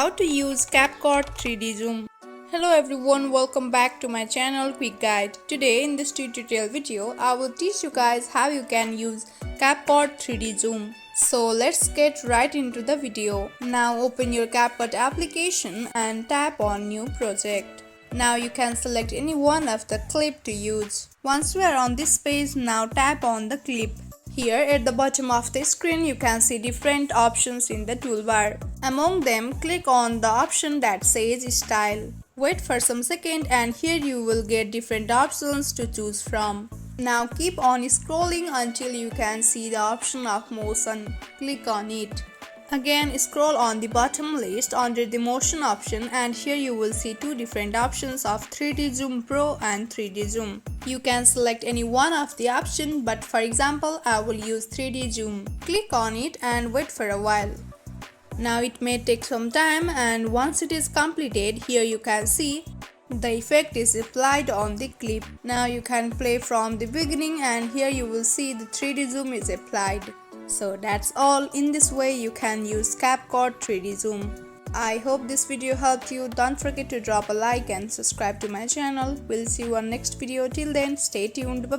How to use Capcut 3D Zoom. Hello everyone, welcome back to my channel Quick Guide. Today in this tutorial video, I will teach you guys how you can use Capcut 3D Zoom. So let's get right into the video. Now open your Capcut application and tap on New Project. Now you can select any one of the clip to use. Once you are on this page, now tap on the clip. Here at the bottom of the screen, you can see different options in the toolbar. Among them, click on the option that says Style. Wait for some second and here you will get different options to choose from. Now keep on scrolling until you can see the option of Motion. Click on it. Again, scroll on the bottom list under the Motion option and here you will see two different options of 3D Zoom Pro and 3D Zoom. You can select any one of the option, but for example, I will use 3D Zoom. Click on it and wait for a while. Now it may take some time, and once it is completed, here you can see the effect is applied on the clip. Now you can play from the beginning and here you will see the 3D Zoom is applied. So that's all. In this way you can use Capcut 3D Zoom. I hope this video helped you. Don't forget to drop a like and subscribe to my channel. We'll see you on next video. Till then, stay tuned. Bye.